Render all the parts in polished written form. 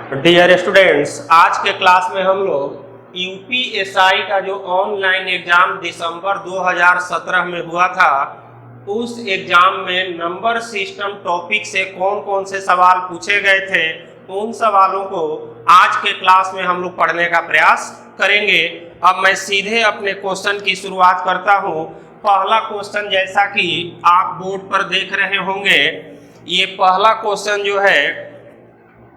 Dear students, आज के class में हम लोग यूपीएसआई का जो ऑनलाइन एग्जाम दिसंबर 2017 में हुआ था, उस एग्जाम में नंबर सिस्टम टॉपिक से कौन कौन से सवाल पूछे गए थे, उन सवालों को आज के क्लास में हम लोग पढ़ने का प्रयास करेंगे। अब मैं सीधे अपने क्वेश्चन की शुरुआत करता हूं। पहला क्वेश्चन, जैसा कि आप बोर्ड पर देख रहे होंगे, ये पहला क्वेश्चन जो है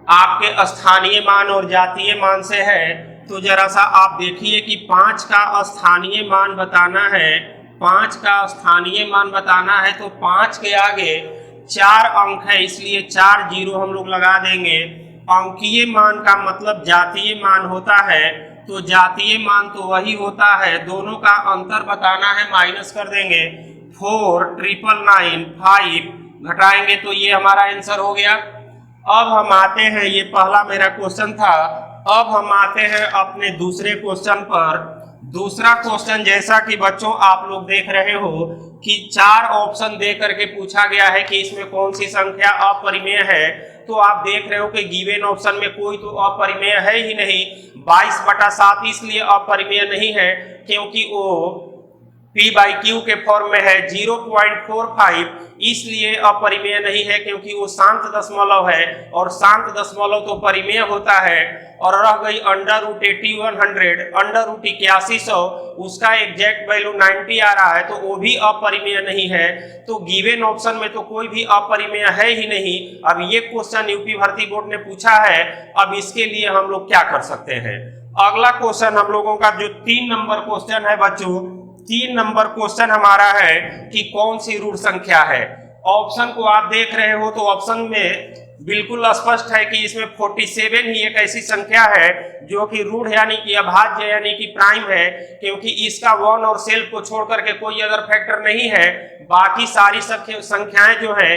आपके स्थानीय मान और जातीय मान से है। तो जरा सा आप देखिए कि 5 का स्थानीय मान बताना है। 5 का स्थानीय मान बताना है तो 5 के आगे 4 अंक है, इसलिए 4 जीरो हम लोग लगा देंगे। अंकीय मान का मतलब जातीय मान होता है, तो जातीय मान तो वही होता है, दोनों का अंतर बताना है, माइनस कर देंगे। 4 999 5 घटाएंगे तो ये हमारा आंसर हो गया। अब हम आते हैं, ये पहला मेरा क्वेश्चन था। अब हम आते हैं अपने दूसरे क्वेश्चन पर। दूसरा क्वेश्चन, जैसा कि बच्चों आप लोग देख रहे हो कि 4 ऑप्शन दे करके पूछा गया है कि इसमें कौन सी संख्या अपरिमेय है। तो आप देख रहे हो कि गिवन ऑप्शन में कोई तो अपरिमेय है ही नहीं। 22/7 इसलिए अपरिमेय नहीं है क्योंकि वो P/Q के फॉर्म में है। 0.45 इसलिए अपरिमेय नहीं है क्योंकि वो शांत दशमलव है, और शांत दशमलव तो परिमेय होता है। और रह गई √8100, √8100, उसका एग्जैक्ट वैल्यू 90 आ रहा है, तो वो भी अपरिमेय नहीं है। तो गिवन ऑप्शन में तो कोई भी अपरिमेय है ही नहीं। अब ये क्वेश्चन यूपी भर्ती बोर्ड ने पूछा है, अब इसके लिए हम लोग क्या कर सकते हैं। अगला क्वेश्चन हम लोगों का जो 3 नंबर क्वेश्चन है बच्चों, 3 नंबर क्वेश्चन हमारा है कि कौन सी रूढ़ संख्या है। ऑप्शन को आप देख रहे हो तो ऑप्शन में बिल्कुल स्पष्ट है कि इसमें 47 ही एक ऐसी संख्या है जो कि रूढ़ यानी कि अभाज्य यानी कि प्राइम है, क्योंकि इसका 1 और सेल्फ को छोड़ करके कोई अदर फैक्टर नहीं है। बाकी सारी संख्याएं जो है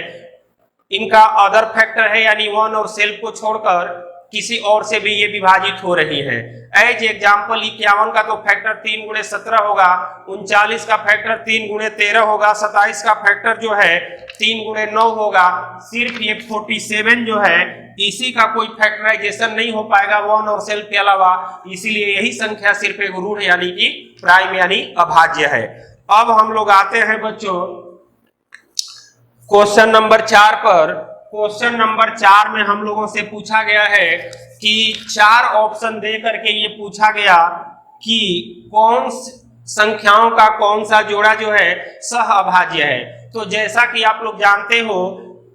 इनका अदर फैक्टर है, यानी 1 और सेल्फ को छोड़कर किसी और से भी ये विभाजित हो रही है। एज एग्जाम्पल 51 का तो फैक्टर 3 × 17 होगा, 39 का फैक्टर 3 × 13 होगा, 27 का फैक्टर जो है 3 × 9 होगा। सिर्फ ये 47 जो है इसी का कोई फैक्टराइजेशन नहीं हो पाएगा 1 और सेल्फ के अलावा, इसीलिए यही संख्या सिर्फ एक रूढ़ यानी कि प्राइम यानी अभाज्य है। अब हम लोग आते हैं बच्चों क्वेश्चन नंबर 4 पर। क्वेश्चन नंबर 4 में हम लोगों से पूछा गया है कि 4 ऑप्शन दे करके ये पूछा गया कि कौन संख्याओं का कौन सा जोड़ा जो है सह अभाज्य है। तो जैसा कि आप लोग जानते हो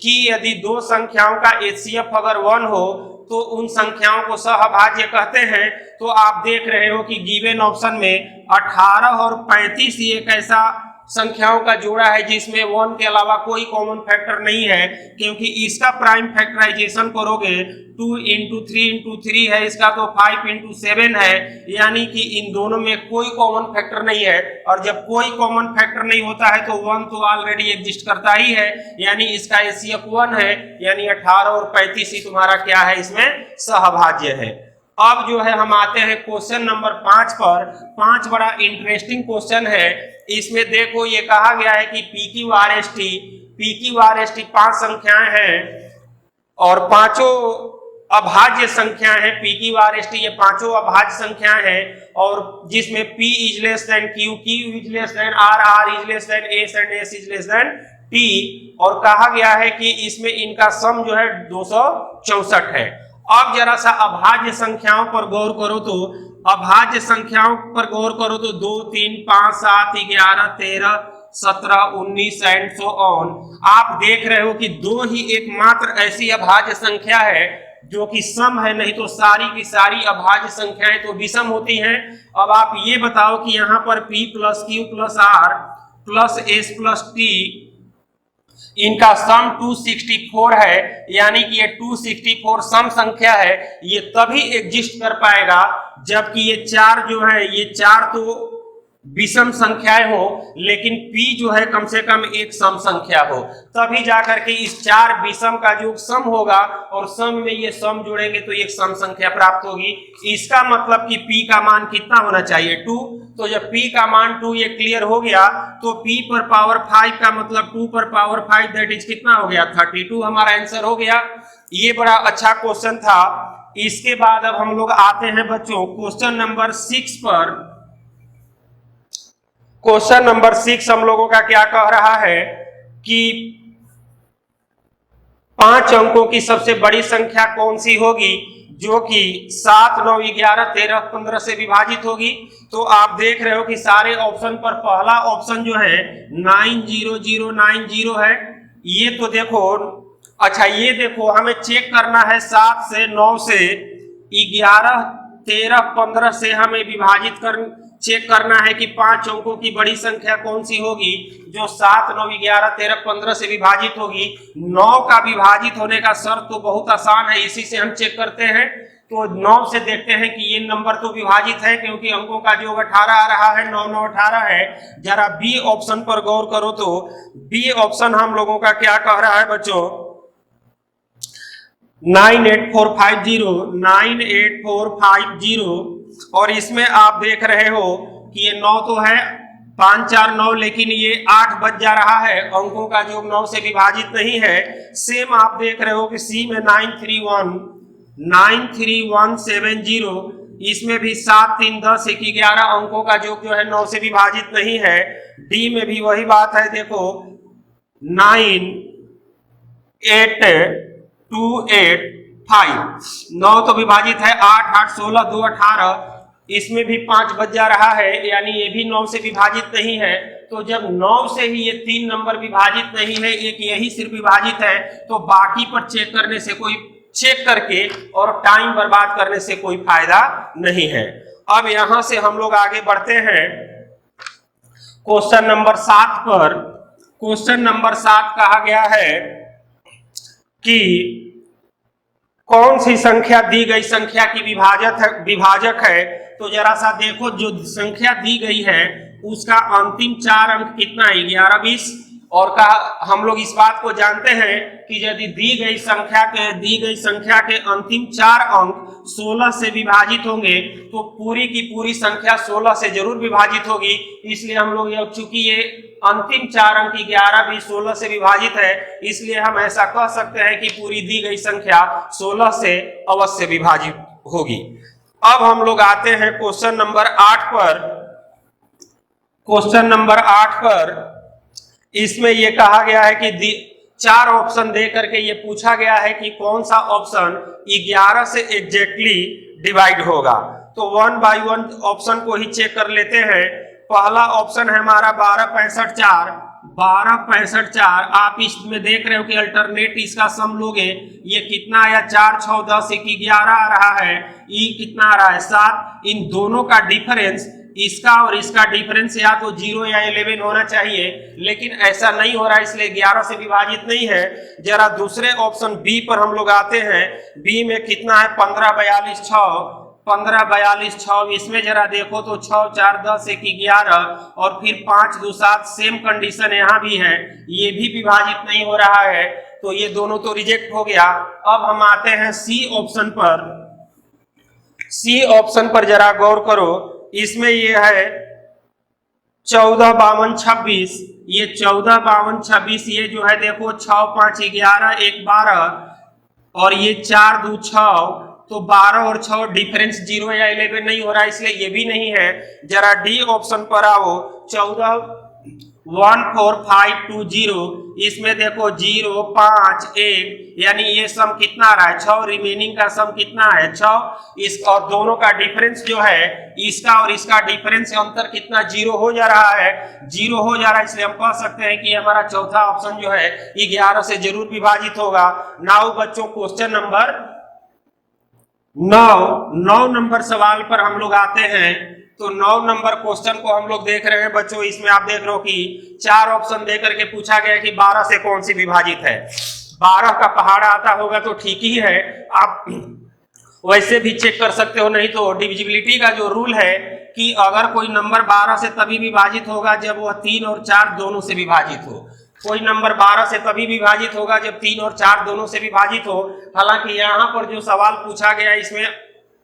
कि यदि 2 संख्याओं का HCF अगर 1 हो तो उन संख्याओं को सह अभाज्य कहते हैं। तो आप देख रहे हो कि गिवन ऑप्शन में 18 और 35 ही एक ऐसा संख्याओं का जोड़ा है जिसमें 1 के अलावा कोई कॉमन फैक्टर नहीं है, क्योंकि इसका प्राइम फैक्टराइजेशन करोगे 2 × 3 × 3 है, इसका तो 5 × 7 है, यानी कि इन दोनों में कोई कॉमन फैक्टर नहीं है। और जब कोई कॉमन फैक्टर नहीं होता है तो 1 तो ऑलरेडी एग्जिस्ट करता ही है, यानी इसका HCF 1 है, यानी 18 और 35 ही तुम्हारा क्या है, इसमें सहभाज्य है। अब जो है हम आते हैं क्वेश्चन नंबर 5 पर। 5 बड़ा इंटरेस्टिंग क्वेश्चन है। इसमें देखो ये कहा गया है कि PQRST 5 संख्याएं हैं और पांचों अभाज्य संख्याएं हैं। PQRST ये पांचों अभाज्य संख्याएं हैं, और जिसमेमें P is less than Q, Q is less than R, R is less than S and S is less than T। और कहा गया है कि इसमें इनका सम जो है 264 है। अब जरा सा अभाज्य संख्याओं पर गौर करो तो अभाज्य संख्याओं पर गौर करो तो 2 3 5 7 11 13 17 19 एंड सो ऑन। आप देख रहे हो कि 2 ही एकमात्र ऐसी अभाज्य संख्या है जो कि सम है, नहीं तो सारी की सारी अभाज्य संख्याएं तो विषम होती हैं। अब आप ये बताओ कि यहाँ पर P + Q + R + S + T इनका सम 264 है, यानी कि ये 264 सम संख्या है। ये तभी एग्जिस्ट कर पाएगा जबकि ये 4 जो है, ये 4 तो विषम संख्याएं हो, लेकिन P जो है कम से कम एक सम संख्या हो, तभी जाकर के इस 4 विषम का जो सम होगा और सम में ये सम जोड़ेंगे तो एक सम संख्या प्राप्त होगी। इसका मतलब कि P का मान कितना होना चाहिए, 2। तो जब P का मान 2 ये क्लियर हो गया तो P पर पावर 5 का मतलब 2 पर पावर 5 दैट इज कितना हो गया, 32 हमारा आंसर हो गया। ये बड़ा अच्छा क्वेश्चन था। इसके बाद अब हम लोग आते हैं बच्चों क्वेश्चन नंबर 6 पर। क्वेश्चन नंबर 6 हम लोगों का क्या कह रहा है कि 5 अंकों की सबसे बड़ी संख्या कौन सी होगी जो कि 7, 9, 11, 13, 15 से विभाजित होगी। तो आप देख रहे हो कि सारे ऑप्शन पर पहला ऑप्शन जो है 90090 है। ये तो देखो, अच्छा ये देखो हमें चेक करना है 7 से 9 से 11, 13, 15 से हमें विभाजित कर चेक करना है कि 5 अंकों की बड़ी संख्या कौन सी होगी जो 7, 9, 11, 13, 15 से विभाजित होगी। 9 का विभाजित होने का शर्त तो बहुत आसान है, इसी से हम चेक करते हैं। तो 9 से देखते हैं कि ये नंबर तो विभाजित है क्योंकि अंकों का योग 18 आ रहा है, 9, 9, 18 है। जरा बी ऑप्शन पर गौर करो तो बी ऑप्शन हम लोगों का क्या कह रहा है बच्चों, 98450, 98450। और इसमें आप देख रहे हो कि ये 9 तो है, 5, 4, 9, लेकिन ये 8 बच जा रहा है, अंकों का योग 9 से विभाजित नहीं है। सेम आप देख रहे हो कि सी में 93170, इसमें भी 7, 3, 10, 1, 11 अंकों का योग जो है 9 से विभाजित नहीं है। डी में भी वही बात है, देखो 98285, 9 तो विभाजित है, 8, 8, 16, 2, 18, इसमें भी 5 बच जा रहा है, यानी ये भी 9 से विभाजित नहीं है। तो जब 9 से ही ये 3 नंबर विभाजित नहीं है, एक यही सिर्फ विभाजित है, तो बाकी पर चेक करके और टाइम बर्बाद करने से कोई फायदा नहीं है। अब यहां से हम लोग आगे बढ़ते हैं क्वेश्चन नंबर 7 पर। क्वेश्चन नंबर 7 कहा गया है कि कौन सी संख्या दी गई संख्या की विभाजक है। तो जरा सा देखो, जो संख्या दी गई है उसका अंतिम 4 अंक कितना है, 11, 20। और हम लोग इस बात को जानते हैं कि यदि दी गई संख्या के अंतिम 4 अंक 16 से विभाजित होंगे तो पूरी की पूरी संख्या 16 से जरूर विभाजित होगी। इसलिए हम लोग चूंकि ये अंतिम 4 अंक 11, 20, 16 से विभाजित है, इसलिए हम ऐसा कह सकते हैं कि पूरी दी गई संख्या 16 से अवश्य विभाजित होगी। अब हम लोग आते हैं क्वेश्चन नंबर 8 पर। क्वेश्चन नंबर 8 पर इसमें यह कहा गया है कि 4 ऑप्शन दे करके ये पूछा गया है कि कौन सा ऑप्शन 11 से एग्जैक्टली डिवाइड होगा। तो 1 बाय 1 ऑप्शन को ही चेक कर लेते हैं। पहला ऑप्शन है हमारा 1265, 1265। आप इसमें देख रहे हो कि अल्टरनेट इसका सम लोगे, ये कितना आया, 4, 6, 10, 1, 11 आ रहा है, ई कितना आ रहा है, 7। इन दोनों का डिफरेंस, इसका और इसका डिफरेंस या तो 0 या 11 होना चाहिए, लेकिन ऐसा नहीं हो रहा, इसलिए 11 से विभाजित नहीं है। जरा दूसरे ऑप्शन बी पर हम लोग आते हैं। बी में कितना है, 15, 42, 6, 15, 42, 6। इसमें जरा देखो तो 6, 4, 10, 1, 11 और फिर 5, 2, 7। सेम कंडीशन यहाँ भी है, ये भी विभाजित नहीं हो रहा है, तो ये दोनों तो रिजेक्ट हो गया। अब हम आते हैं सी ऑप्शन पर। सी ऑप्शन पर जरा गौर करो, इसमें ये है 14, 52, 26। ये 14, 52, 26 ये जो है देखो 6, 5, 11, 1, 12 और ये 4, 2, 6। तो 12 और 6 डिफरेंस 0 या 11 नहीं हो रहा, इसलिए ये भी नहीं है। जरा डी ऑप्शन पर आओ, 14, 14520। इसमें देखो 0, 5, 1, यानी ये सम कितना आ रहा है, 6। रिमेनिंग का सम कितना है, 6। इस और दोनों का डिफरेंस जो है, इसका और इसका डिफरेंस अंतर कितना, 0 हो जा रहा है, 0 हो जा रहा है। इसलिए हम कह सकते हैं कि हमारा चौथा ऑप्शन जो है 11 से जरूर विभाजित होगा। नाउ बच्चों क्वेश्चन नंबर 9 नंबर सवाल पर हम लोग आते हैं। तो 9 नंबर क्वेश्चन को हम लोग देख रहे हैं बच्चों। इसमें आप देख रहे हो कि 4 ऑप्शन दे करके पूछा गया कि 12 से कौन सी विभाजित है। 12 का पहाड़ा आता होगा तो ठीक ही है, आप वैसे भी चेक कर सकते हो। नहीं तो डिविजिबिलिटी का जो रूल है कि अगर कोई नंबर 12 से तभी विभाजित होगा जब वह 3 और 4 दोनों से विभाजित हो। कोई नंबर 12 से तभी विभाजित होगा जब 3 और 4 दोनों से विभाजित हो। हालांकि यहाँ पर जो सवाल पूछा गया इसमें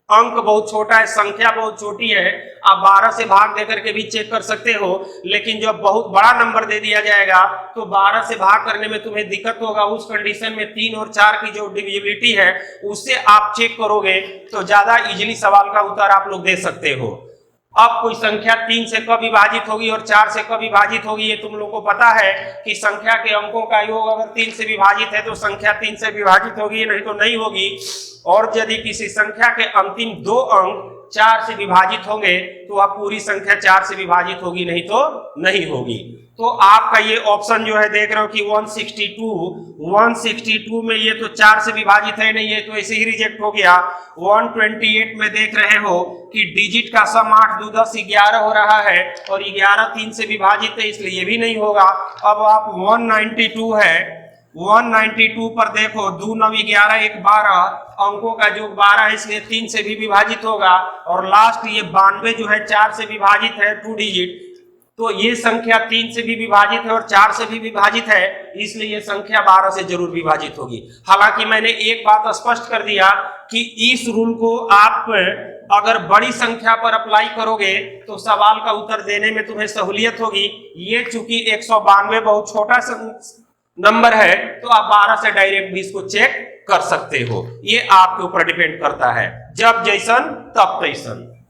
अंक बहुत छोटा है, संख्या बहुत छोटी है, आप 12 से भाग देकर के भी चेक कर सकते हो, लेकिन जब बहुत बड़ा नंबर दे दिया जाएगा तो 12 से भाग करने में तुम्हें दिक्कत होगा। उस कंडीशन में 3 और 4 की जो डिविजिबिलिटी है उससे आप चेक करोगे तो ज्यादा इजीली सवाल का उत्तर आप लोग दे सकते हो। अब कोई संख्या 3 से कब विभाजित होगी और 4 से कब विभाजित होगी, ये तुम लोग को पता है कि संख्या के अंकों का योग अगर 3 से विभाजित है तो संख्या 3 से विभाजित होगी, नहीं तो नहीं होगी। और यदि किसी संख्या के अंतिम 2 अंक 4 से विभाजित होंगे तो वह पूरी संख्या 4 से विभाजित होगी, नहीं तो नहीं होगी। तो आपका ये ऑप्शन जो है देख रहे हो कि 162 में ये तो 4 से विभाजित है नहीं, ये तो ऐसे ही रिजेक्ट हो गया। 128 में देख रहे हो कि डिजिट का सम 8 2 10 11 हो रहा है और 11 3 से विभाजित है, इसलिए ये भी नहीं होगा। अब आप 192 है, 192 पर देखो 2 9 11 1 12, अंकों का जो 12 है इसलिए 3 से भी विभाजित होगा। और लास्ट ये 92 जो है 4 से विभाजित है 2 डिजिट, तो ये संख्या 3 से भी विभाजित है और 4 से भी विभाजित है, इसलिए ये संख्या 12 से जरूर विभाजित होगी। हालांकि मैंने एक बात स्पष्ट कर दिया कि इस रूल को आप अगर बड़ी संख्या पर अप्लाई करोगे तो सवाल का उत्तर देने में तुम्हें सहूलियत होगी। ये चूंकि 192 बहुत छोटा नंबर है तो आप 12 से डायरेक्ट भी इसको चेक कर सकते हो। ये आपके ऊपर डिपेंड करता है, जब जैसन तब तैसन।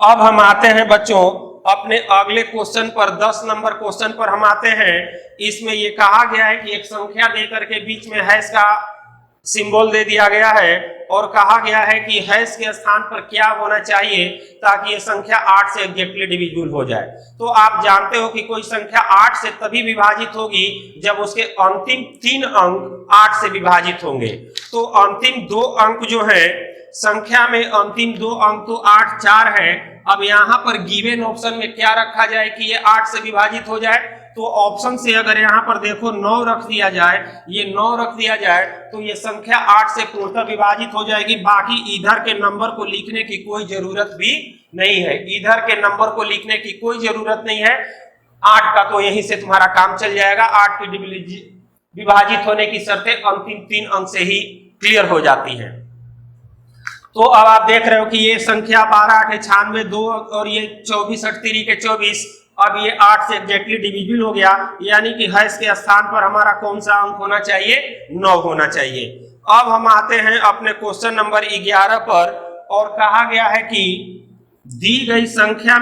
अब हम आते हैं बच्चों अपने अगले क्वेश्चन पर, 10 नंबर क्वेश्चन पर हम आते हैं। इसमें ये कहा गया है कि एक संख्या देकर के बीच में हैश का सिंबल दे दिया गया है और कहा गया है कि हैश के स्थान पर क्या होना चाहिए ताकि ये संख्या 8 से एग्जैक्टली डिविजिबल हो जाए। तो आप जानते हो कि कोई संख्या 8 से तभी विभाजित होगी जब उसके अंतिम 3 अंक 8 से विभाजित होंगे। तो अंतिम 2 अंक जो है संख्या में, अंतिम 2 अंक तो 8 4 है। अब यहाँ पर गिवन ऑप्शन में क्या रखा जाए कि ये 8 से विभाजित हो जाए, तो ऑप्शन से अगर यहाँ पर देखो 9 रख दिया जाए, ये 9 रख दिया जाए तो ये संख्या 8 से पूर्णतः विभाजित हो जाएगी। बाकी इधर के नंबर को लिखने की कोई जरूरत भी नहीं है, इधर के नंबर को लिखने की कोई जरूरत नहीं है। 8 का तो यहीं से तुम्हारा काम चल जाएगा। 8 की विभाजित होने की शर्तें अंतिम 3 अंक से ही क्लियर हो जाती है। तो अब आप देख रहे हो कि ये संख्या 12 8 96 2 और ये 24 8 3 के 24, अब ये 8 से एग्जैक्टली डिविजिबल हो गया, यानी कि हैश के स्थान पर हमारा कौन सा अंक होना चाहिए, 9 होना चाहिए। अब हम आते हैं अपने क्वेश्चन नंबर 11 पर और कहा गया है कि दी गई संख्या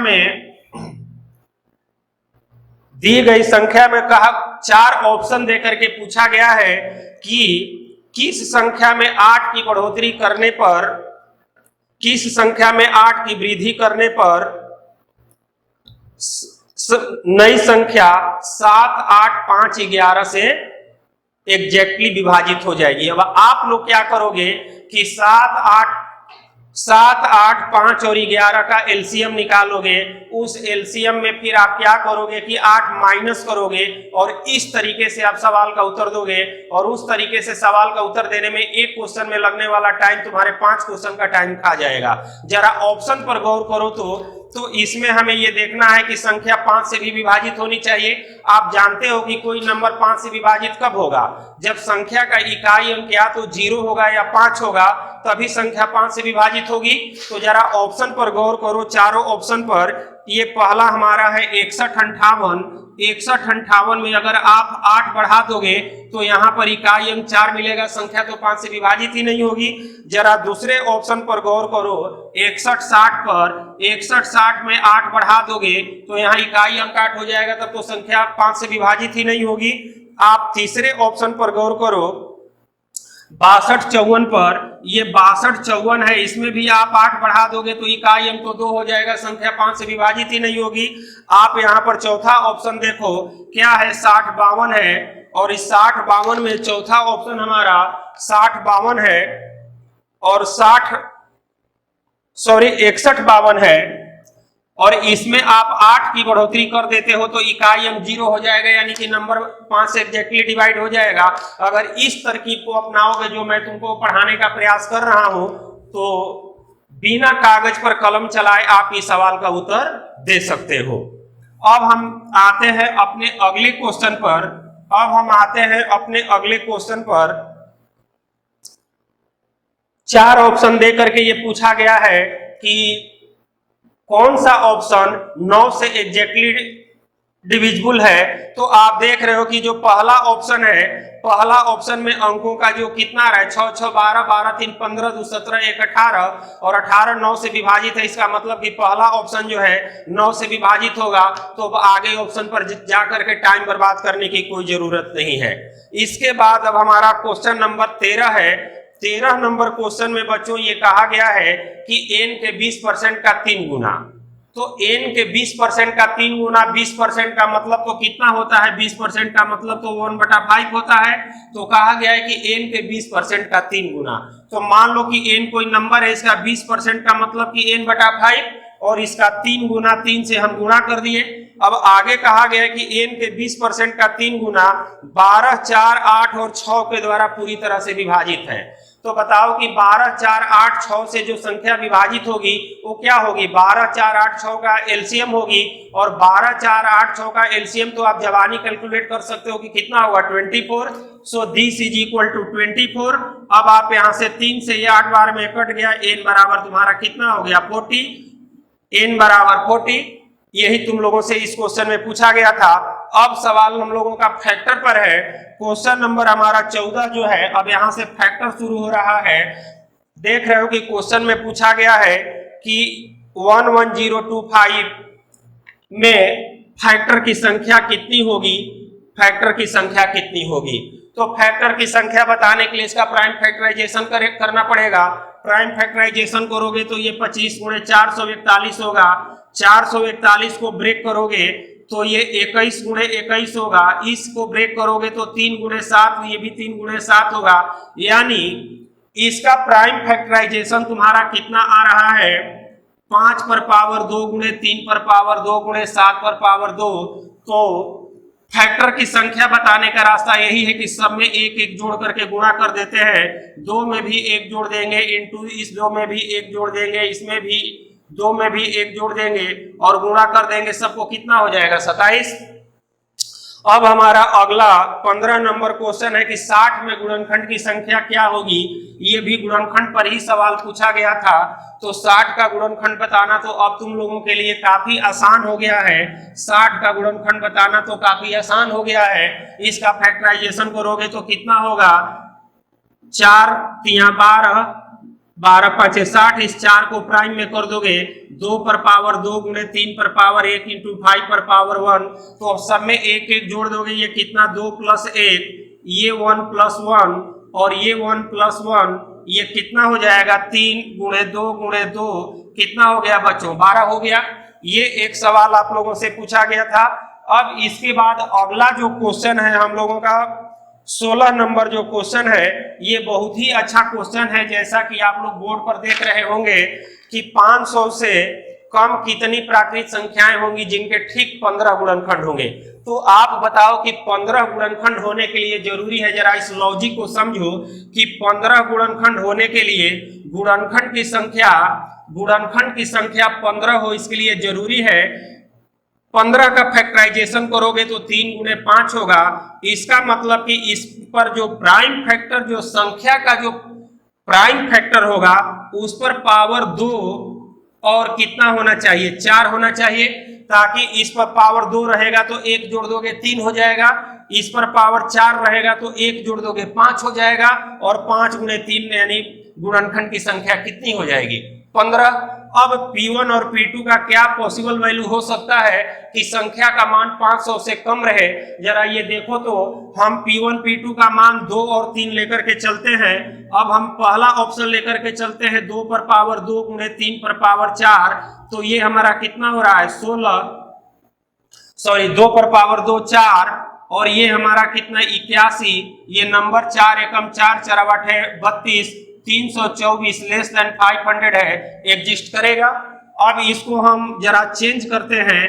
में कहा 4 ऑप्शन देकर के पूछा गया है कि किस संख्या में 8 की बढ़ोतरी करने पर, किस संख्या में 8 की वृद्धि करने पर नई संख्या 7 8 5 11 से एग्जैक्टली विभाजित हो जाएगी। अब आप लोग क्या करोगे कि 7 8 5 और 11 का एलसीएम निकालोगे। उस एलसीएम में फिर आप क्या करोगे कि 8 माइनस करोगे और इस तरीके से आप सवाल का उत्तर दोगे। और उस तरीके से सवाल का उत्तर देने में एक क्वेश्चन में लगने वाला टाइम तुम्हारे 5 क्वेश्चन का टाइम खा जाएगा। जरा ऑप्शन पर गौर करो तो इसमें हमें ये देखना है कि संख्या 5 से भी विभाजित होनी चाहिए। आप जानते हो कि कोई नंबर 5 से विभाजित कब होगा, जब संख्या का इकाई अंक या तो 0 होगा या 5 होगा, तभी संख्या 5 से विभाजित होगी। तो जरा ऑप्शन पर गौर करो, चारों ऑप्शन पर। ये पहला हमारा है 61 58 में अगर आप 8 बढ़ा दोगे तो यहाँ पर इकाई अंक 4 मिलेगा, संख्या तो 5 से विभाजित ही नहीं होगी। जरा दूसरे ऑप्शन पर गौर करो 61 60 पर, 61 60 में 8 बढ़ा दोगे तो यहाँ इकाई अंक 8 हो जाएगा, तब तो संख्या 5 से विभाजित ही नहीं होगी। आप तीसरे ऑप्शन पर गौर करो 62 54 पर, ये 62 54 है, इसमें भी आप 8 बढ़ा दोगे तो इकाई अंक तो 2 हो जाएगा, संख्या 5 से विभाजित ही नहीं होगी। आप यहाँ पर चौथा ऑप्शन देखो क्या है, 60 52 है, और इस 60 52 में चौथा ऑप्शन हमारा 60 52 है और 61 52 है, और इसमें आप 8 की बढ़ोतरी कर देते हो तो इकाई अंक 0 हो जाएगा, यानी कि नंबर 5 से एग्जैक्टली डिवाइड हो जाएगा। अगर इस तरकीब को अपनाओगे जो मैं तुमको पढ़ाने का प्रयास कर रहा हूं तो बिना कागज पर कलम चलाए आप इस सवाल का उत्तर दे सकते हो। अब हम आते हैं अपने अगले क्वेश्चन पर, चार ऑप्शन दे करके ये पूछा गया है कि कौन सा ऑप्शन 9 से एग्जैक्टली डिविजिबल है। तो आप देख रहे हो कि जो पहला ऑप्शन है, पहला ऑप्शन में अंकों का जो कितना रहा है 6 6 12 12 3 15 2 17 1 18 और 18 9 से विभाजित है। इसका मतलब कि पहला ऑप्शन जो है 9 से विभाजित होगा। तो अब आगे ऑप्शन पर जा करके टाइम बर्बाद करने की कोई जरूरत नहीं है। इसके बाद अब हमारा क्वेश्चन नंबर 13 है। 13 नंबर क्वेश्चन में बच्चों ये कहा गया है कि n के 20% का 3 गुना। तो n के 20% का 3 गुना 20% का मतलब तो कितना होता है, 20% का मतलब तो 1/5 होता है। तो कहा गया है कि n के 20% का 3 गुना। तो मान लो कि n कोई नंबर है, इसका 20% का मतलब कि n/5 और इसका 3 गुना 3 से हम गुणा कर दिए। अब आगे कहा गया है कि n के 20% का 3 गुना 12 4 8 और 6 के द्वारा पूरी तरह से विभाजित है। तो बताओ कि 12 4 8 6 से जो संख्या विभाजित होगी वो क्या होगी, 12 4 8 6 का एलसीएम होगी। और 12 4 8 6 का एलसीएम तो आप जवानी कैलकुलेट कर सकते हो कि कितना होगा 24। So this is equal to 24। अब आप यहां से 3 से ये 8 बार में कट गया, n बराबर तुम्हारा कितना हो गया 40, n बराबर 40। यही तुम लोगों से इस क्वेश्चन में पूछा गया था। अब सवाल हम लोगों का फैक्टर पर है। क्वेश्चन नंबर हमारा 14 जो है, अब यहां से फैक्टर शुरू हो रहा है। देख रहे हो कि क्वेश्चन में पूछा गया है कि 11025 में फैक्टर की संख्या कितनी होगी, फैक्टर की संख्या कितनी होगी। तो फैक्टर की संख्या बताने के लिए इसका प्राइम फैक्टराइजेशन करना पड़ेगा। प्राइम फैक्टराइजेशन करोगे तो ये 25 × 441 होगा। 441 को ब्रेक करोगे तो ये 21 × 21 होगा। इसको ब्रेक करोगे तो 3 × 7, ये भी 3 × 7 होगा। यानी इसका प्राइम फैक्टराइजेशन तुम्हारा कितना आ रहा है 5 पर पावर 2 × 3 पर पावर 2 × 7 पर पावर 2। तो फैक्टर की संख्या बताने का रास्ता यही है कि सब में एक एक जोड़ करके गुणा कर देते हैं। 2 में भी एक जोड़ देंगे, इंटू इस 2 में भी एक जोड़ देंगे, इसमें भी 2 में भी एक जोड़ देंगे और गुणा कर देंगे। सबको कितना हो जाएगा 27। अब हमारा अगला 15 नंबर क्वेश्चन है कि 60 में गुणनखंड की संख्या क्या होगी। ये भी गुणनखंड पर ही सवाल पूछा गया था। तो 60 का गुणनखंड बताना तो अब तुम लोगों के लिए काफी आसान हो गया है। 60 का गुणनखंड बताना तो काफी आसान हो गया है। इसका फैक्टराइजेशन करोगे तो कितना होगा 4 3 12 12 5 60। इस 4 को प्राइम में कर दोगे 2 पर पावर 2 × 3 पर पावर 1 × 5 पर पावर 1। तो अब सब में एक एक जोड़ दोगे, ये कितना 2 + 1, ये 1 + 1 और ये 1 + 1, ये कितना हो जाएगा 3 × 2 × 2 कितना हो गया बच्चों 12 हो गया। ये एक सवाल आप लोगों से पूछा गया था। अब इसके बाद अगला जो क्वेश्चन है हम लोगों का 16 नंबर जो क्वेश्चन है, ये बहुत ही अच्छा क्वेश्चन है। जैसा कि आप लोग बोर्ड पर देख रहे होंगे कि 500 से कम कितनी प्राकृत संख्याएं होंगी जिनके ठीक 15 गुणनखंड होंगे। तो आप बताओ कि 15 गुणनखंड होने के लिए जरूरी है, जरा इस लॉजिक को समझो कि 15 गुणनखंड होने के लिए गुणनखंड की संख्या 15 हो, इसके लिए जरूरी है 15 का फैक्टराइजेशन करोगे तो 3 × 5 होगा। इसका मतलब कि इस पर जो प्राइम फैक्टर, जो संख्या का जो प्राइम फैक्टर होगा उस पर पावर 2 और कितना होना चाहिए 4 होना चाहिए, ताकि इस पर पावर 2 रहेगा तो 1 जोड़ दोगे 3 हो जाएगा, इस पर पावर 4 रहेगा तो 1 जोड़ दोगे 5 हो जाएगा और 5 × 3 यानी गुणनखंड की संख्या कितनी हो जाएगी 15। अब P1 और P2 का क्या पॉसिबल वैल्यू हो सकता है कि संख्या का मान 500 से कम रहे। जरा ये देखो तो हम P1 P2 का मान 2 और 3 लेकर के चलते हैं। अब हम पहला ऑप्शन लेकर के चलते हैं 2 पर पावर 2 × 3 पर पावर 4। तो ये हमारा कितना हो रहा है 2 पर पावर 2 4 और ये हमारा कितना 81। ये नंबर 4 एकम 4 4 है 32, 324 लेस देन 500 है, एग्जिस्ट करेगा। अब इसको हम जरा चेंज करते हैं,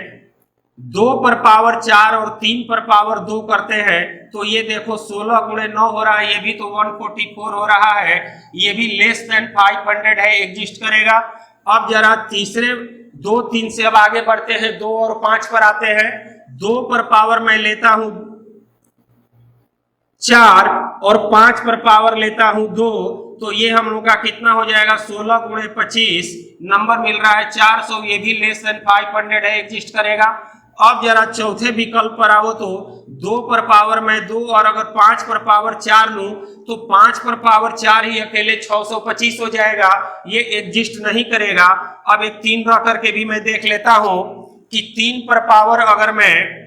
2 पर पावर 4 और 3 पर पावर 2 करते हैं तो ये देखो 16 × 9 हो रहा है, ये भी तो 144 हो रहा है, ये भी लेस देन 500 है, एग्जिस्ट करेगा। अब जरा तीसरे 2 3 से अब आगे बढ़ते हैं, 2 और 5 पर आते हैं। 2 पर पावर मैं लेता हूं 4 और 5 पर पावर लेता हूं 2, तो ये हम लोग का कितना हो जाएगा 16 गुणे 25 नंबर मिल रहा है 400, ये भी लेस देन 500 है, एग्जिस्ट करेगा। अब जरा चौथे विकल्प पर आओ तो 2 पर पावर में 2 और अगर 5 पर पावर 4 लूं तो 5 पर पावर 4 ही अकेले 625 हो जाएगा, ये एग्जिस्ट नहीं करेगा। अब एक 3 रख करके भी मैं देख लेता हूं कि 3 पर पावर अगर मैं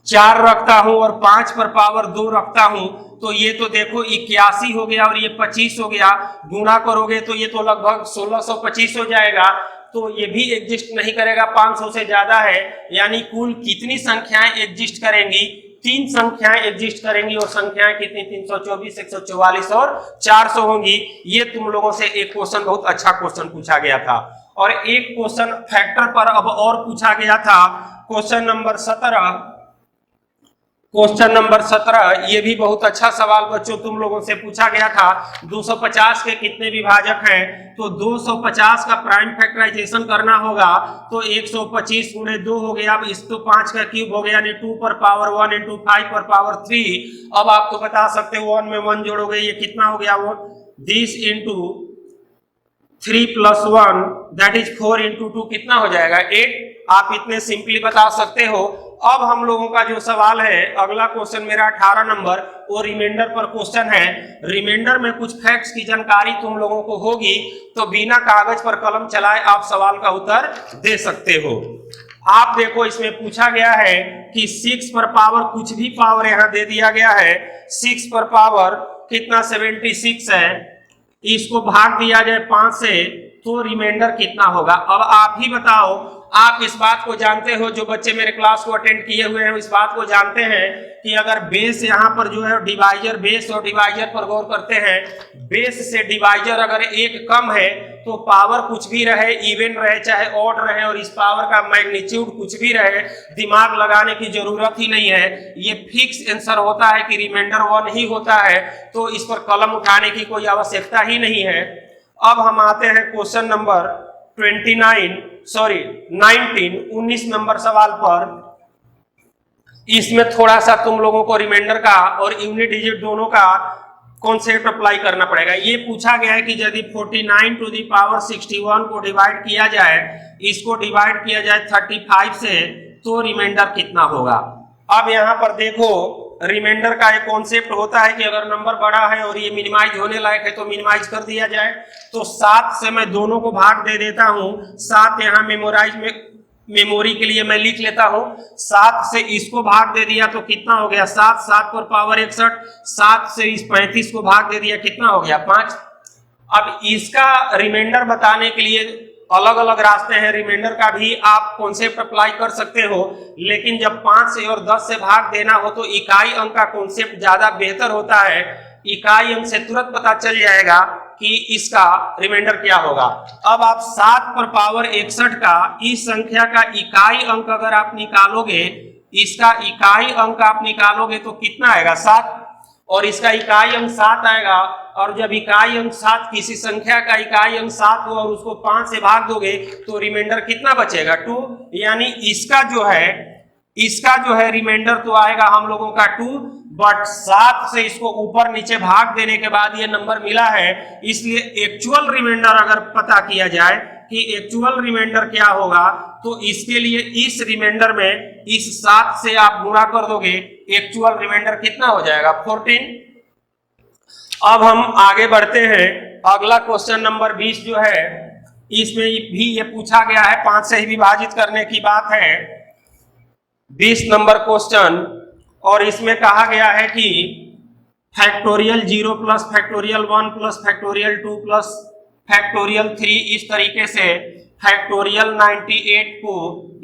4 रखता हूं और 5 पर पावर 2 रखता हूं तो ये तो देखो 81 हो गया और ये 25 हो गया, गुणा करोगे तो ये तो लगभग 1625 हो जाएगा, तो ये भी एग्जिस्ट नहीं करेगा, 500 से ज्यादा है। यानी कुल कितनी संख्याएं एग्जिस्ट करेंगी? 3 संख्याएं एग्जिस्ट करेंगी और संख्याएं कितनी? 324, 144 और 400 होंगी। ये तुम लोगों से एक क्वेश्चन बहुत अच्छा क्वेश्चन पूछा गया था। और एक क्वेश्चन फैक्टर पर अब और पूछा गया था, क्वेश्चन नंबर 17, ये भी बहुत अच्छा सवाल बच्चों तुम लोगों से पूछा गया था। 250 के कितने विभाजक हैं? तो 250 का प्राइम फैक्टराइजेशन करना होगा तो 125 गुणे 2 हो गया, अब इस तो 5 का क्यूब हो गया, यानी 2 पर पावर 1 इंटू 5 पर पावर 3। अब आप तो बता सकते हो 1 में 1 जोड़ोगे ये कितना हो गया, वो 10 into 3 plus 1 that is 4 into 2 कितना हो जाएगा 8। आप इतने सिंपली बता सकते हो। अब हम लोगों का जो सवाल है अगला क्वेश्चन मेरा 18 नंबर, वो रिमाइंडर पर क्वेश्चन है। रिमाइंडर में कुछ फैक्ट्स की जानकारी तुम लोगों को होगी तो बिना कागज पर कलम चलाए आप सवाल का उत्तर दे सकते हो। आप देखो इसमें पूछा गया है कि 6 पर पावर कुछ भी पावर यहां दे दिया गया है, 6 पर पावर कितना 76 है, इसको भाग दिया जाए 5 से तो रिमाइंडर कितना होगा। अब आप ही बताओ, आप इस बात को जानते हो, जो बच्चे मेरे क्लास को अटेंड किए हुए हैं इस बात को जानते हैं कि अगर बेस यहाँ पर जो है डिवाइजर, बेस और डिवाइजर पर गौर करते हैं, बेस से डिवाइजर अगर एक कम है तो पावर कुछ भी रहे, इवन रहे चाहे ऑड रहे, और इस पावर का मैग्नीट्यूड कुछ भी रहे, दिमाग लगाने की जरूरत ही नहीं है, ये फिक्स आंसर होता है कि रिमाइंडर 1 ही होता है, तो इस पर कलम उठाने की कोई आवश्यकता ही नहीं है। अब हम आते हैं क्वेश्चन नंबर 19 नंबर सवाल पर। इसमें थोड़ा सा तुम लोगों को रिमाइंडर का और यूनिट डिजिट दोनों का कॉन्सेप्ट अप्लाई करना पड़ेगा। ये पूछा गया है कि यदि 49 टू दी पावर 61 को डिवाइड किया जाए, इसको डिवाइड किया जाए 35 से तो रिमाइंडर कितना होगा। अब यहाँ पर देखो रिमाइंडर का एक कॉन्सेप्ट होता है कि अगर नंबर बड़ा है और ये मिनिमाइज होने लायक है तो मिनिमाइज कर दिया जाए। तो 7 से मैं दोनों को भाग दे देता हूं, 7 यहाँ मेमोरी के लिए मैं लिख लेता हूं, 7 से इसको भाग दे दिया तो कितना हो गया 7, 7 पर पावर 61, 7 से इस 35 को भाग दे दिया कितना हो गया 5। अब इसका रिमाइंडर बताने के लिए अलग अलग रास्ते हैं, रिमाइंडर का भी आप कॉन्सेप्ट अप्लाई कर सकते हो, लेकिन जब 5 से और 10 से भाग देना हो तो इकाई अंक का कॉन्सेप्ट ज्यादा बेहतर होता है। इकाई अंक से तुरंत पता चल जाएगा कि इसका रिमाइंडर क्या होगा। अब आप 7 पर पावर 61 का इस संख्या का इकाई अंक अगर आप निकालोगे, इसका इकाई अंक आप निकालोगे तो कितना आएगा 7, और इसका इकाई अंक 7 आएगा। और जब इकाई अंक 7 किसी संख्या का इकाई अंक 7 हो और उसको 5 से भाग दोगे तो रिमाइंडर कितना बचेगा 2। यानी इसका जो है रिमाइंडर तो आएगा हम लोगों का 2, बट 7 से इसको ऊपर नीचे भाग देने के बाद ये नंबर मिला है, इसलिए एक्चुअल रिमाइंडर अगर पता किया जाए कि एक्चुअल रिमाइंडर क्या होगा तो इसके लिए इस रिमाइंडर में इस 7 से आप गुणा कर दोगे, एक्चुअल रिमाइंडर कितना हो जाएगा 14। अब हम आगे बढ़ते हैं, अगला क्वेश्चन नंबर 20 जो है इसमें भी ये पूछा गया है, 5 से ही विभाजित करने की बात है, 20 नंबर क्वेश्चन। और इसमें कहा गया है कि factorial 0 plus factorial 1 plus factorial 2 plus factorial 3, इस तरीके से फैक्टोरियल 98 को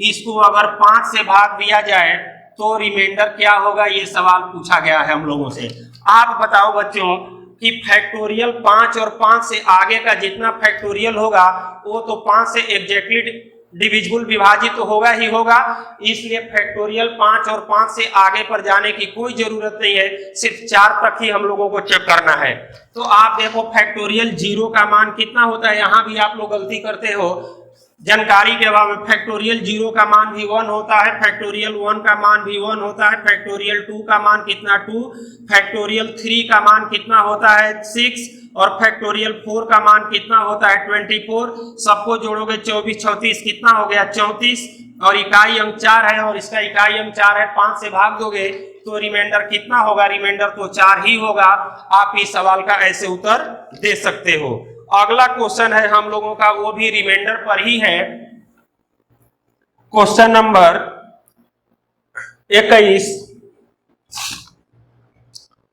इसको अगर 5 से भाग दिया जाए तो रिमाइंडर क्या होगा, ये सवाल पूछा गया है हम लोगों से। आप बताओ बच्चों कि फैक्टोरियल 5 और 5 से आगे का जितना फैक्टोरियल होगा वो तो 5 से एग्जैक्टली डिविजिबल विभाजित तो होगा ही होगा, इसलिए फैक्टोरियल 5 और 5 से आगे पर जाने की कोई जरूरत नहीं है, सिर्फ 4 तक ही हम लोगों को चेक करना है। तो आप देखो फैक्टोरियल 0 का मान कितना होता है, यहां भी आप लोग गलती करते हो जानकारी के अभाव में। फैक्टोरियल 0 का मान भी 1 होता है, फैक्टोरियल 1 का मान भी 1 होता है, फैक्टोरियल 2 का मान कितना 2, फैक्टोरियल 3 का मान कितना होता है 6, और फैक्टोरियल 4 का मान कितना होता है 24। सबको जोड़ोगे 24 34 कितना हो गया 34, और इकाई अंक 4 है और इसका इकाई अंक 4 है, 5 से भाग दोगे तो रिमाइंडर कितना होगा, रिमाइंडर तो 4 ही होगा। आप इस सवाल का ऐसे उत्तर दे सकते हो। अगला क्वेश्चन है हम लोगों का, वो भी रिमाइंडर पर ही है। क्वेश्चन नंबर 21,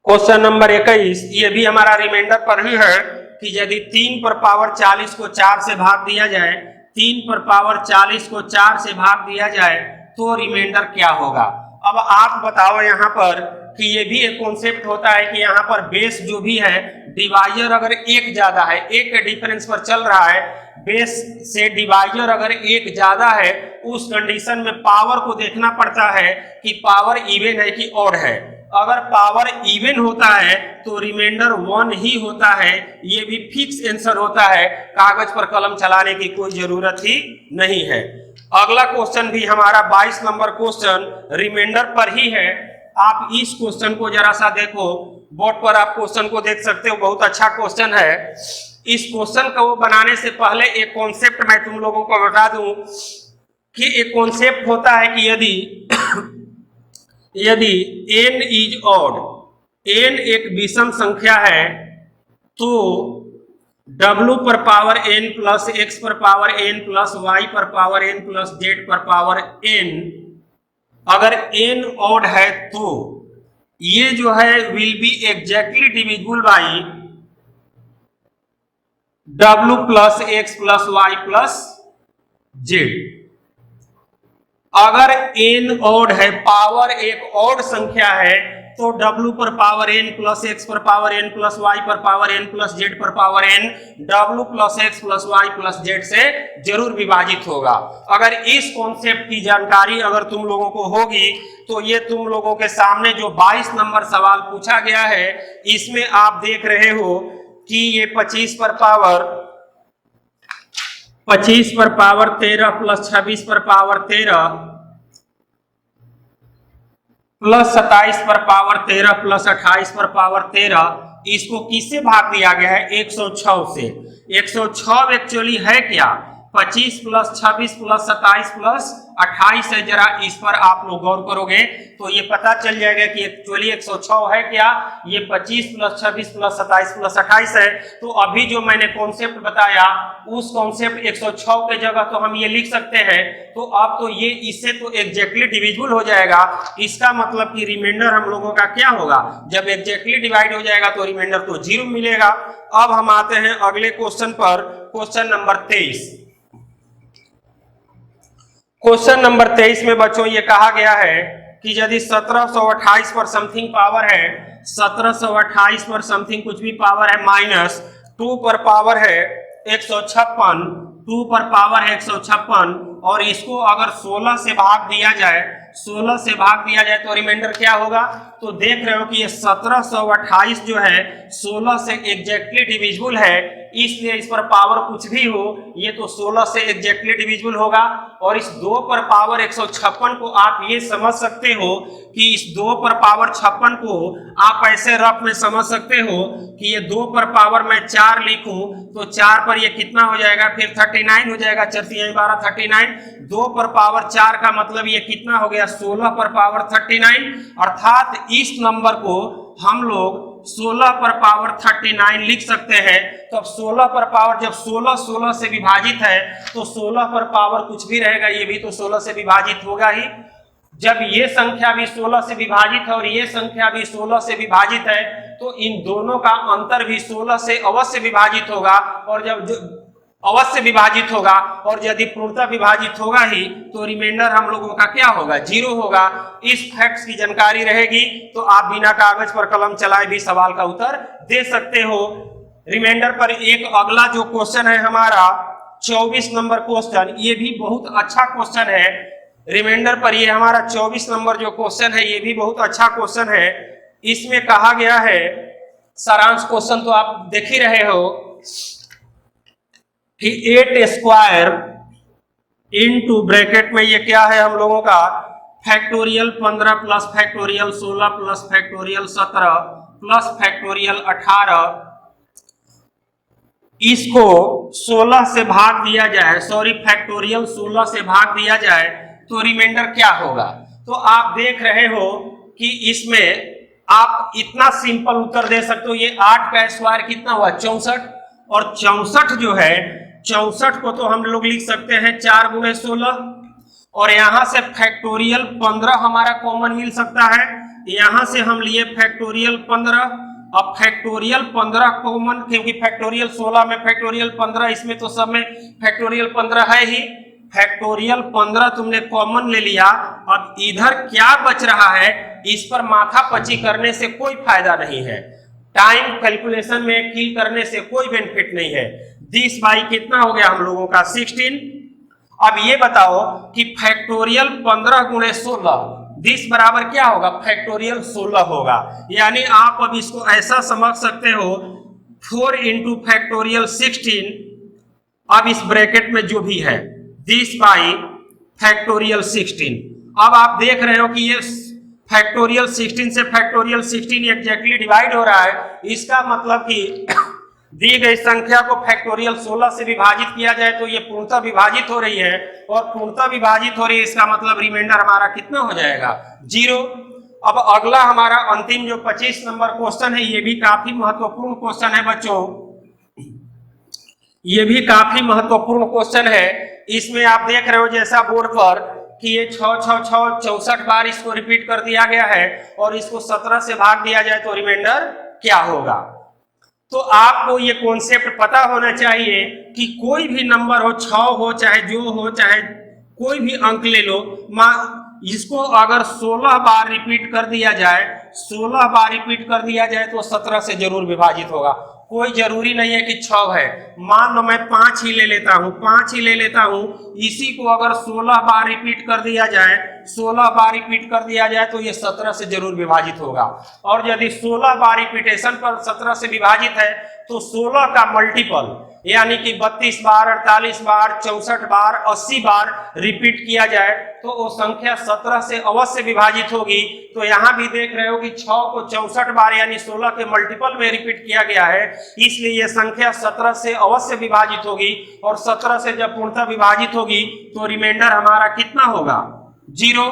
क्वेश्चन नंबर 21 ये भी हमारा रिमाइंडर पर ही है कि यदि 3 पर पावर 40 को 4 से भाग दिया जाए, 3 पर पावर 40 को 4 से भाग दिया जाए तो रिमाइंडर क्या होगा। अब आप बताओ यहाँ पर कि ये भी एक कॉन्सेप्ट होता है कि यहाँ पर बेस जो भी है, डिवाइजर अगर एक ज्यादा है, एक के डिफरेंस पर चल रहा है, बेस से डिवाइजर अगर एक ज्यादा है, उस कंडीशन में पावर को देखना पड़ता है कि पावर इवन है कि ऑड है। अगर पावर इवन होता है तो रिमाइंडर 1 ही होता है, ये भी फिक्स आंसर होता है, कागज पर कलम चलाने की कोई जरूरत ही नहीं है। अगला क्वेश्चन भी हमारा 22 नंबर क्वेश्चन रिमाइंडर पर ही है। आप इस क्वेश्चन को जरा सा देखो, बोर्ड पर आप क्वेश्चन को देख सकते हो, बहुत अच्छा क्वेश्चन है। इस क्वेश्चन को बनाने से पहले एक कॉन्सेप्ट मैं तुम लोगों को बता दूं कि एक कॉन्सेप्ट होता है कि यदि n इज ऑड, n एक विषम संख्या है, तो w पर पावर n प्लस x पर पावर n प्लस y पर पावर n प्लस z पर पावर n, अगर n ऑड है तो ये जो है will be exactly divisible by w plus x plus y plus z। अगर n ऑड है, पावर एक ऑड संख्या है, तो w पर पावर n प्लस x पर पावर n प्लस y पर पावर n प्लस z पर power n w plus x plus y plus z से जरूर विभाजित होगा। अगर इस कॉन्सेप्ट की जानकारी अगर तुम लोगों को होगी तो ये तुम लोगों के सामने जो 22 नंबर सवाल पूछा गया है, इसमें आप देख रहे हो कि ये 25 पर पावर 13 प्लस 26 पर पावर 13 प्लस 27 पर पावर 13 प्लस 28 पर पावर 13, इसको किससे भाग दिया गया है 106 से। 106 एक्चुअली है क्या, 25 प्लस 26 प्लस 27 प्लस 28 है। जरा इस पर आप लोग गौर करोगे तो ये पता चल जाएगा कि एक्चुअली 106 है क्या, ये 25 प्लस 26 प्लस 27 प्लस 28 है। तो अभी जो मैंने कॉन्सेप्ट बताया, उस कॉन्सेप्ट 106 के जगह तो हम ये लिख सकते हैं, तो अब तो ये इससे तो एग्जैक्टली डिविजिबल हो जाएगा। इसका मतलब कि रिमाइंडर हम लोगों का क्या होगा, जब एग्जैक्टली डिवाइड हो जाएगा तो रिमाइंडर तो 0 मिलेगा। अब हम आते हैं अगले क्वेश्चन पर, क्वेश्चन नंबर 23। क्वेश्चन नंबर 23 में बच्चों ये कहा गया है कि यदि 1728 पर समथिंग पावर है, 1728 पर समथिंग कुछ भी पावर है, माइनस 2 पर पावर है 156, 2 पर पावर है 156, और इसको अगर 16 से भाग दिया जाए, 16 से भाग दिया जाए तो रिमाइंडर क्या होगा। तो देख रहे हो कि ये 1728 जो है 16 से एग्जैक्टली डिविजिबल है, इसलिए इस पर पावर कुछ भी हो ये तो 16 से एग्जैक्टली डिविजिबल होगा। और इस 2 पर पावर 156 को आप ये समझ सकते हो कि इस 2 पर पावर 56 को आप ऐसे रफ में समझ सकते हो कि ये 2 पर पावर मैं 4 लिखूं तो 4 पर ये कितना हो जाएगा, फिर 39 हो जाएगा, 4 3 12 39। 2 पर पावर 4 का मतलब ये कितना हो गया 16 पर पावर 39, अर्थात इस नंबर को हम लोग 16 पर पावर 39 लिख सकते हैं। तो अब 16 पर पावर जब 16 से विभाजित है तो 16 पर पावर कुछ भी रहेगा, ये भी तो 16 से विभाजित होगा ही। जब ये संख्या भी 16 से विभाजित है और ये संख्या भी 16 से विभाजित है तो इन दोनों का अंतर भी 16 से अवश्य विभाजित होगा, और जब अवश्य विभाजित होगा और यदि पूर्णतः विभाजित होगा ही तो रिमाइंडर हम लोगों का क्या होगा, 0 होगा। इस फैक्ट्स की जानकारी रहेगी तो आप बिना कागज पर कलम चलाए भी सवाल का उत्तर दे सकते हो। रिमाइंडर पर एक अगला जो क्वेश्चन है हमारा 24 नंबर क्वेश्चन, ये भी बहुत अच्छा क्वेश्चन है। रिमाइंडर पर ये हमारा 24 नंबर जो क्वेश्चन है ये भी बहुत अच्छा क्वेश्चन है। इसमें कहा गया है, सारांश क्वेश्चन तो आप देख ही रहे हो कि 8 स्क्वायर इनटू ब्रैकेट में ये क्या है हम लोगों का factorial 15 plus factorial 16 plus factorial 17 plus factorial 18 इसको 16 से भाग दिया जाए, सॉरी फैक्टोरियल 16 से भाग दिया जाए तो रिमाइंडर क्या होगा। तो आप देख रहे हो कि इसमें आप इतना सिंपल उत्तर दे सकते हो, ये 8 का स्क्वायर कितना हुआ 64, और 64 जो है 64 को तो हम लोग लिख सकते हैं 4 गुणे 16, और यहां से फैक्टोरियल 15 हमारा कॉमन मिल सकता है, यहां से हम लिए फैक्टोरियल 15, अब फैक्टोरियल 15 कॉमन, क्योंकि फैक्टोरियल 16 में फैक्टोरियल 15, इसमें तो सब में फैक्टोरियल 15 है ही, फैक्टोरियल 15 तुमने कॉमन ले लिया। अब इधर क्या बच रहा है, इस पर माथापच्ची करने से कोई फायदा नहीं है, टाइम कैलकुलेशन में किल करने से कोई बेनिफिट नहीं है। 10 बाई कितना हो गया हम लोगों का 16। अब ये बताओ कि फैक्टोरियल 15 गुणे 16 10 बराबर क्या होगा, फैक्टोरियल 16 होगा। यानी आप अब इसको ऐसा समझ सकते हो 4 इंटू फैक्टोरियल 16, अब इस ब्रैकेट में जो भी है 10 बाई फैक्टोरियल 16। अब आप देख रहे हो कि ये फैक्टोरियल 16 से फैक्टोरियल 16 एग्जैक्टली डिवाइड हो रहा है, इसका मतलब कि दी गई संख्या को फैक्टोरियल 16 से विभाजित किया जाए तो ये पूर्णतः विभाजित हो रही है, और पूर्णतः विभाजित हो रही है, इसका मतलब रिमाइंडर हमारा कितना हो जाएगा 0। अब अगला हमारा अंतिम जो 25 नंबर क्वेश्चन है, ये भी काफी महत्वपूर्ण क्वेश्चन है बच्चों, ये भी काफी महत्वपूर्ण क्वेश्चन है। इसमें आप देख रहे हो जैसा बोर्ड पर कि ये 6 6 6 64 बार इसको रिपीट कर दिया गया है, और इसको 17 से भाग दिया जाए तो रिमाइंडर क्या होगा। तो आपको ये कॉन्सेप्ट पता होना चाहिए कि कोई भी नंबर हो, 6 हो चाहे जो हो, चाहे कोई भी अंक ले लो, इसको अगर 16 बार रिपीट कर दिया जाए, 16 बार रिपीट कर दिया जाए तो 17 से जरूर विभाजित होगा। कोई जरूरी नहीं है कि 6 है, मान लो मैं 5 ही ले लेता हूं, 5 ही ले लेता हूं, इसी को अगर 16 बार रिपीट कर दिया जाए, 16 बार रिपीट कर दिया जाए तो ये 17 से जरूर विभाजित होगा। और यदि 16 बार रिपीटेशन पर 17 से विभाजित है तो 16 का मल्टीपल यानी कि 32 बार, 48 बार, 64 बार, 80 बार रिपीट किया जाए तो वो संख्या 17 से अवश्य विभाजित होगी। तो यहाँ भी देख रहे हो कि 6 को 64 बार यानी 16 के मल्टीपल में रिपीट किया गया है, इसलिए ये संख्या 17 से अवश्य विभाजित होगी, और 17 से जब पूर्णतः विभाजित होगी तो रिमाइंडर हमारा कितना होगा 0।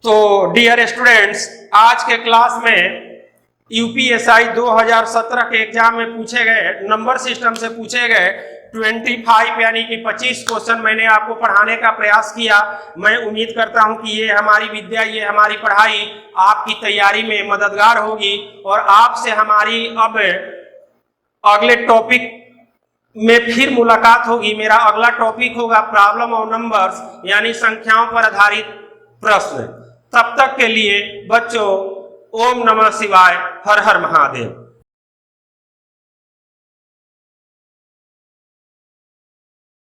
तो डियर स्टूडेंट्स, आज के क्लास में यूपीएसआई 2017 के एग्जाम में पूछे गए, नंबर सिस्टम से पूछे गए 25 यानी कि 25 क्वेश्चन मैंने आपको पढ़ाने का प्रयास किया। मैं उम्मीद करता हूं कि ये हमारी विद्या, ये हमारी पढ़ाई आपकी तैयारी में मददगार होगी, और आपसे हमारी अब अगले टॉपिक में फिर मुलाकात होगी। मेरा अगला टॉपिक होगा प्रॉब्लम ऑफ नंबर्स यानी संख्याओं पर आधारित प्रश्न। तब तक के लिए बच्चों ओम नमः शिवाय, हर हर महादेव।